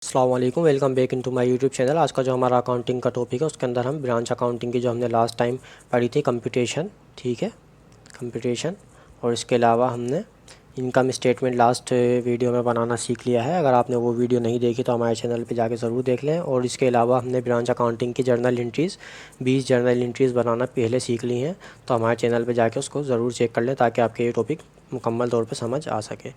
अस्सलाम वालेकुम, welcome back into my YouTube channel. आज का जो हमारा अकाउंटिंग का टॉपिक है उसके अंदर हम ब्रांच अकाउंटिंग की जो हमने लास्ट टाइम पढ़ी थी कंप्यूटेशन, ठीक है, कंप्यूटेशन। और इसके अलावा हमने इनकम स्टेटमेंट लास्ट वीडियो में बनाना सीख लिया है। अगर आपने वो वीडियो नहीं देखी तो हमारे चैनल पे जाके ज़रूर देख लें। और इसके अलावा हमने ब्रांच अकाउंटिंग की जर्नल एंट्रीज़ 20 जर्नल एंट्रीज़ बनाना पहले सीख ली हैं, तो हमारे चैनल पे जाके उसको ज़रूर चेक कर लें ताकि आपके ये टॉपिक मुकम्मल तौर पे समझ आ सके।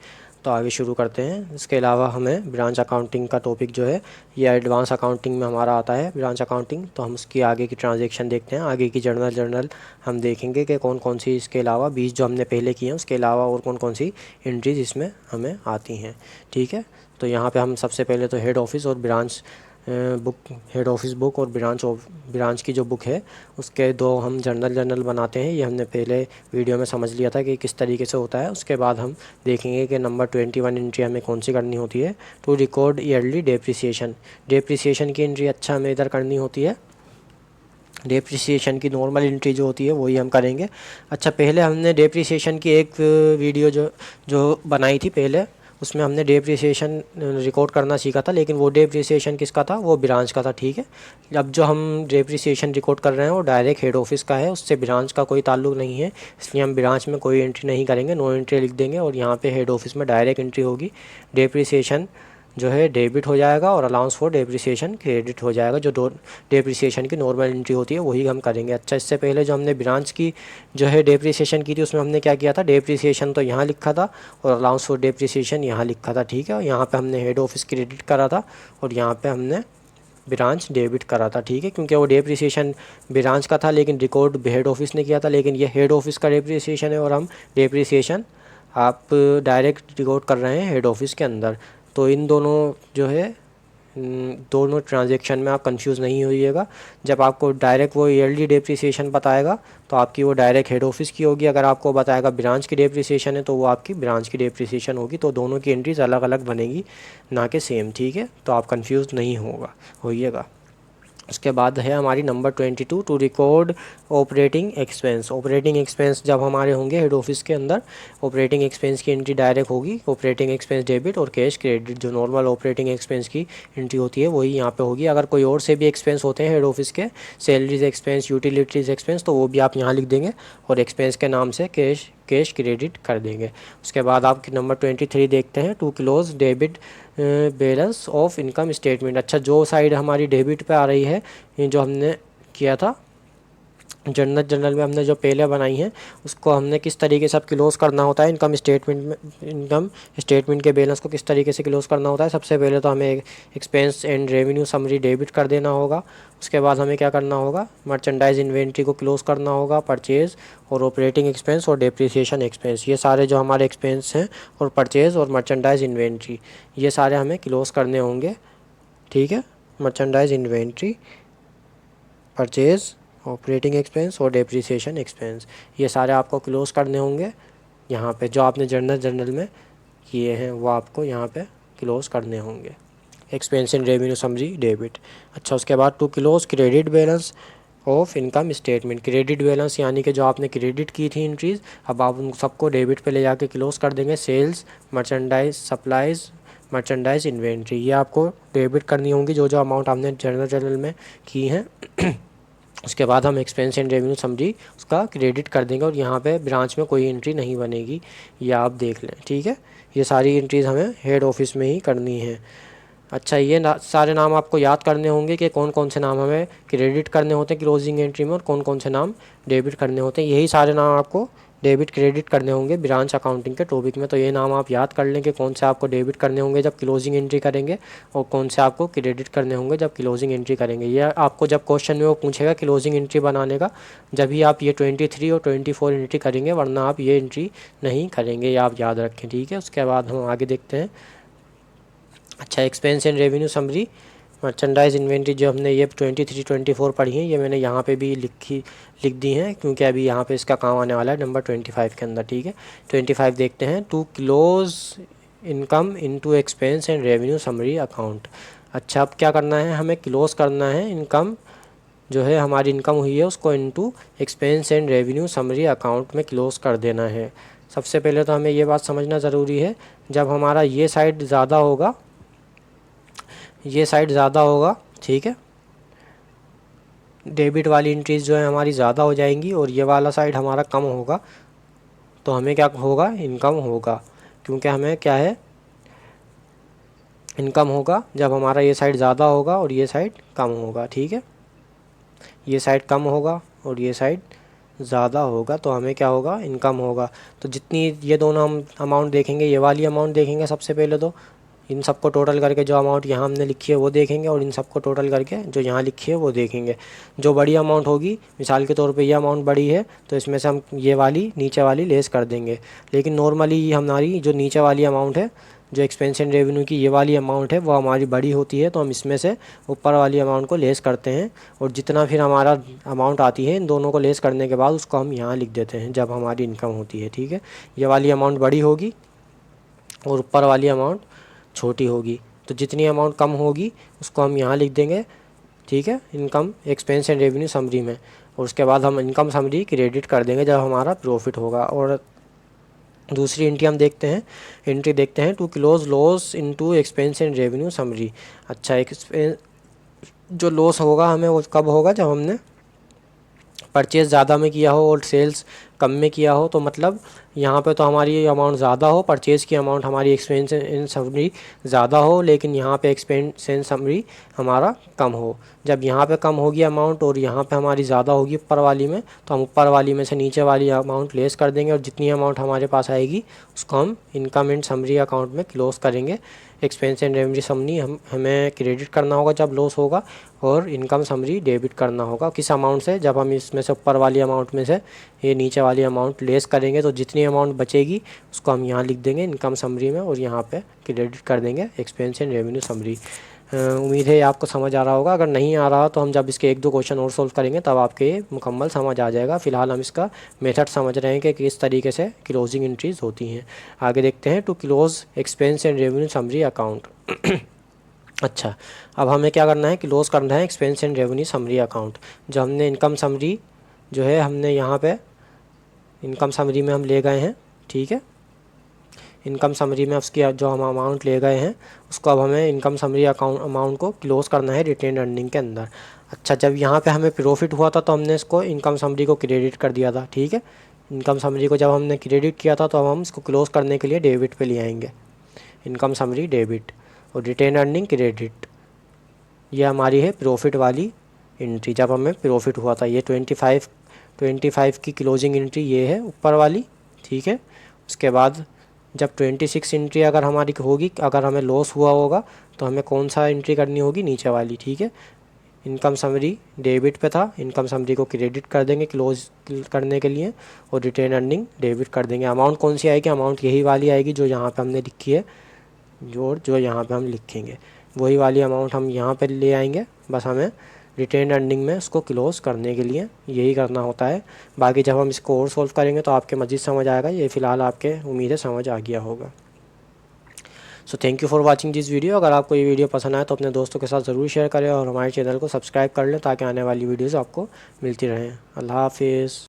तो आगे शुरू करते हैं। इसके अलावा हमें ब्रांच अकाउंटिंग का टॉपिक जो है ये एडवांस अकाउंटिंग में हमारा आता है ब्रांच अकाउंटिंग। तो हम उसकी आगे की ट्रांजैक्शन देखते हैं, आगे की जर्नल हम देखेंगे कि कौन कौन सी, इसके अलावा 20 जो हमने पहले किए हैं उसके अलावा और कौन कौन सी एंट्रीज़ इसमें हमें आती हैं, ठीक है। तो यहाँ पे हम सबसे पहले तो हेड ऑफिस और branch book, head office book और ब्रांच की जो बुक है उसके दो हम जर्नल बनाते हैं। ये हमने पहले वीडियो में समझ लिया था कि किस तरीके से होता है। उसके बाद हम देखेंगे कि नंबर 21 एंट्री हमें कौन सी करनी होती है, टू रिकॉर्ड ईयरली डेप्रिसिएशन की एंट्री अच्छा हमें इधर करनी होती है। डेप्रिसिएशन की नॉर्मल एंट्री जो होती है वही हम करेंगे। अच्छा, पहले हमने डेप्रिसिएशन की एक वीडियो जो जो बनाई थी पहले, उसमें हमने डेप्रिसिएशन रिकॉर्ड करना सीखा था, लेकिन वो डेप्रिसिएशन किसका था, वो ब्रांच का था, ठीक है। अब जो हम डेप्रिसिएशन रिकॉर्ड कर रहे हैं वो डायरेक्ट हेड ऑफिस का है, उससे ब्रांच का कोई ताल्लुक नहीं है, इसलिए हम ब्रांच में कोई एंट्री नहीं करेंगे, नो एंट्री लिख देंगे और यहाँ पे हेड ऑफिस में डायरेक्ट एंट्री होगी। डेप्रिसिएशन जो है डेबिट हो जाएगा और अलाउंस फॉर डेप्रिसिएशन क्रेडिट हो जाएगा। जो डेप्रिसिएशन की नॉर्मल एंट्री होती है वही हम करेंगे। अच्छा, इससे पहले जो हमने ब्रांच की जो है डेप्रिसिएशन की थी उसमें हमने क्या किया था, डेप्रिसिएशन तो यहाँ लिखा था और अलाउंस फॉर डेप्रिसिएशन यहाँ लिखा था, ठीक है। और यहाँ पे हमने हेड ऑफिस क्रेडिट करा था और यहाँ पे हमने ब्रांच डेबिट करा था, ठीक है, क्योंकि वो डेप्रिसिएशन ब्रांच का था लेकिन रिकॉर्ड हेड ऑफिस ने किया था, लेकिन ये हेड ऑफिस का डेप्रिसिएशन है और हम डेप्रिसिएशन आप डायरेक्ट रिकॉर्ड कर रहे हैं हेड ऑफिस के अंदर। तो इन दोनों जो है दोनों ट्रांजैक्शन में आप कंफ्यूज नहीं होइएगा। जब आपको डायरेक्ट वो ईयरली डेप्रिसिएशन बताएगा तो आपकी वो डायरेक्ट हेड ऑफिस की होगी, अगर आपको बताएगा ब्रांच की डेप्रिसिएशन है तो वो आपकी ब्रांच की डेप्रिसिएशन होगी। तो दोनों की एंट्रीज अलग अलग बनेगी, ना कि सेम, ठीक है। तो आप कंफ्यूज नहीं होइएगा। उसके बाद है हमारी number 22, to record operating expense. Operating expense जब हमारे होंगे हेड ऑफिस के अंदर, ऑपरेटिंग एक्सपेंस की एंट्री डायरेक्ट होगी, ऑपरेटिंग एक्सपेंस डेबिट और कैश क्रेडिट। जो नॉर्मल ऑपरेटिंग एक्सपेंस की एंट्री होती है वही यहाँ पे होगी। अगर कोई और से भी एक्सपेंस होते हैं हेड ऑफिस के, सैलरीज एक्सपेंस, यूटिलिटीज़ एक्सपेंस, तो वो भी आप यहाँ लिख देंगे और एक्सपेंस के नाम से कैश क्रेडिट कर देंगे। उसके बाद आप नंबर 23 देखते हैं, to close debit balance of income statement. अच्छा, जो साइड हमारी डेबिट पे आ रही है, ये जो हमने किया था जर्नल में हमने जो पहले बनाई है उसको हमने किस तरीके से अब क्लोज़ करना होता है इनकम स्टेटमेंट में, इनकम स्टेटमेंट के बैलेंस को किस तरीके से क्लोज़ करना होता है। सबसे पहले तो हमें expense and revenue summary debit कर देना होगा। उसके बाद हमें क्या करना होगा, मर्चेंडाइज इन्वेंट्री को क्लोज़ करना होगा, परचेज़ और ऑपरेटिंग एक्सपेंस और डेप्रिसिएशन एक्सपेंस, ये सारे जो हमारे एक्सपेंस हैं, और परचेज़ और मर्चेंडाइज इन्वेंट्री, ये सारे हमें क्लोज़ करने होंगे, ठीक है। Merchandise inventory, purchase, operating expense और डेप्रिसिएशन एक्सपेंस, ये सारे आपको क्लोज करने होंगे। यहाँ पे जो आपने जर्नल में किए हैं वो आपको यहाँ पे क्लोज करने होंगे, expense in revenue summary debit. अच्छा, उसके बाद to close credit balance of income statement. Credit balance यानी कि जो आपने क्रेडिट की थी एंट्रीज़, अब आप उन सबको डेबिट पे ले जाके क्लोज कर देंगे। Sales, merchandise, supplies, merchandise inventory, ये आपको डेबिट करनी होंगी जो जो अमाउंट आपने जर्नल में की हैं। उसके बाद हम एक्सपेंस एंड रेवेन्यू समरी उसका क्रेडिट कर देंगे और यहाँ पे ब्रांच में कोई एंट्री नहीं बनेगी, ये आप देख लें, ठीक है। ये सारी एंट्रीज़ हमें हेड ऑफिस में ही करनी है। अच्छा, ये सारे नाम आपको याद करने होंगे कि कौन कौन से नाम हमें क्रेडिट करने होते हैं क्लोजिंग एंट्री में और कौन कौन से नाम डेबिट करने होते हैं। यही सारे नाम आपको डेबिट क्रेडिट करने होंगे ब्रांच अकाउंटिंग के टॉपिक में। तो ये नाम आप याद कर लें कि कौन से आपको डेबिट करने होंगे जब क्लोजिंग एंट्री करेंगे और कौन से आपको क्रेडिट करने होंगे जब क्लोजिंग एंट्री करेंगे। ये आपको जब क्वेश्चन में वो पूछेगा क्लोजिंग एंट्री बनाने का, जब भी आप ये 23 और 24 एंट्री करेंगे, वरना आप ये एंट्री नहीं करेंगे, ये आप याद रखें, ठीक है। उसके बाद हम आगे देखते हैं। अच्छा, expense and revenue summary, merchandise inventory जो हमने ये 23 24 पढ़ी हैं, ये मैंने यहाँ पे भी लिख दी हैं क्योंकि अभी यहाँ पे इसका काम आने वाला है नंबर 25 के अंदर, ठीक है। 25 देखते हैं, to close income into expense and revenue summary account. अच्छा, अब क्या करना है, हमें क्लोज करना है इनकम, जो है हमारी इनकम हुई है उसको into expense and revenue summary account में क्लोज कर देना है। सबसे पहले तो हमें ये बात समझना ज़रूरी है, जब हमारा ये साइड ज़्यादा होगा, ये साइड ज़्यादा होगा, ठीक है, डेबिट वाली एंट्रीज जो है हमारी ज़्यादा हो जाएंगी और ये वाला साइड हमारा कम होगा। तो हमें क्या होगा, इनकम होगा, क्योंकि हमें क्या है, इनकम होगा जब हमारा ये साइड ज़्यादा होगा और ये साइड कम होगा, ठीक है। ये साइड कम होगा और ये साइड ज़्यादा होगा, तो हमें क्या होगा, इनकम होगा। तो जितनी ये दोनों हम अमाउंट देखेंगे, ये वाली अमाउंट देखेंगे सबसे पहले, तो इन सबको टोटल करके जो अमाउंट यहाँ हमने लिखी है वो देखेंगे और इन सबको टोटल करके जो यहाँ लिखी है वो देखेंगे। जो बड़ी अमाउंट होगी, मिसाल के तौर पे ये अमाउंट बड़ी है तो इसमें से हम ये वाली नीचे वाली लेस कर देंगे। लेकिन नॉर्मली हमारी जो नीचे वाली अमाउंट है, जो एक्सपेंस एंड रेवेन्यू की ये वाली अमाउंट है, वो हमारी बड़ी होती है, तो हम इसमें से ऊपर वाली अमाउंट को लेस करते हैं और जितना फिर हमारा अमाउंट आती है इन दोनों को लेस करने के बाद उसको हम यहाँ लिख देते हैं जब हमारी इनकम होती है, ठीक है। ये वाली अमाउंट बड़ी होगी और ऊपर वाली अमाउंट छोटी होगी, तो जितनी अमाउंट कम होगी उसको हम यहाँ लिख देंगे, ठीक है, income expense and revenue summary में। और उसके बाद हम इनकम समरी क्रेडिट कर देंगे जब हमारा प्रॉफिट होगा। और दूसरी एंट्री हम देखते हैं, एंट्री देखते हैं, to close loss into expense and revenue summary. अच्छा, एक्सपेंस जो लॉस होगा हमें वो कब होगा, जब हमने परचेज़ ज़्यादा में किया हो और सेल्स कम में किया हो। तो मतलब यहाँ पे तो हमारी अमाउंट ज़्यादा हो, परचेज़ की अमाउंट हमारी एक्सपेंस इन समरी ज़्यादा हो, लेकिन यहाँ पे एक्सपेंस इन समरी हमारा कम हो। जब यहाँ पे कम होगी अमाउंट और यहाँ पे हमारी ज़्यादा होगी ऊपर वाली में, तो हम ऊपर वाली में से नीचे वाली अमाउंट लेस कर देंगे और जितनी अमाउंट हमारे पास आएगी उसको हम इनकम एंड समरी अकाउंट में क्लोज करेंगे। एक्सपेंस एंड रेवेन्यू समरी हमें क्रेडिट करना होगा जब लॉस होगा और इनकम समरी डेबिट करना होगा। किस अमाउंट से, जब हम इसमें से ऊपर वाली अमाउंट में से ये नीचे वाली अमाउंट लेस करेंगे, तो जितनी अमाउंट बचेगी उसको हम यहाँ लिख देंगे इनकम समरी में और यहाँ पे क्रेडिट कर देंगे एक्सपेंस एंड रेवेन्यू समरी। उम्मीद है आपको समझ आ रहा होगा। अगर नहीं आ रहा तो हम जब इसके 1-2 क्वेश्चन और सोल्व करेंगे तब आपके मुकम्मल समझ आ जाएगा। फ़िलहाल हम इसका मेथड समझ रहे हैं कि किस तरीके से क्लोजिंग एंट्रीज होती हैं। आगे देखते हैं, to close expense and revenue summary account. अच्छा, अब हमें क्या करना है, क्लोज करना है expense and revenue summary account. जो हमने इनकम समरी जो है हमने यहाँ पे इनकम समरी में हम ले गए हैं, ठीक है, इनकम समरी में उसकी जो हम अमाउंट ले गए हैं उसको अब हमें इनकम समरी अकाउंट अमाउंट को क्लोज करना है रिटेन अर्निंग के अंदर। अच्छा, जब यहाँ पे हमें प्रॉफिट हुआ था तो हमने इसको इनकम समरी को क्रेडिट कर दिया था, ठीक है। इनकम समरी को जब हमने क्रेडिट किया था तो अब हम इसको क्लोज करने के लिए डेबिट पे ले आएंगे, इनकम समरी डेबिट और रिटेन अर्निंग क्रेडिट। ये हमारी है प्रॉफिट वाली एंट्री, जब हमें प्रॉफिट हुआ था। ये 25 की क्लोजिंग एंट्री ये है ऊपर वाली, ठीक है। उसके बाद जब 26 एंट्री अगर हमारी होगी, अगर हमें लॉस हुआ होगा तो हमें कौन सा एंट्री करनी होगी, नीचे वाली, ठीक है। इनकम समरी डेबिट पे था, इनकम समरी को क्रेडिट कर देंगे क्लोज करने के लिए और रिटेन अर्निंग डेबिट कर देंगे। अमाउंट कौन सी आएगी, अमाउंट यही वाली आएगी जो यहाँ पे हमने लिखी है, जो यहाँ पे हम लिखेंगे वही वाली अमाउंट हम यहाँ पे ले आएंगे। बस हमें रिटेन अर्निंग में उसको क्लोज करने के लिए यही करना होता है। बाकी जब हम इसको और सोल्व करेंगे तो आपके मज़ीद समझ आएगा। ये फ़िलहाल आपके उम्मीद है समझ आ गया होगा। So thank you for watching this video. अगर आपको ये वीडियो पसंद आए तो अपने दोस्तों के साथ ज़रूर शेयर करें और हमारे चैनल को सब्सक्राइब कर लें ताकि आने वाली वीडियोज़ आपको मिलती रहें। अल्लाह हाफिज़।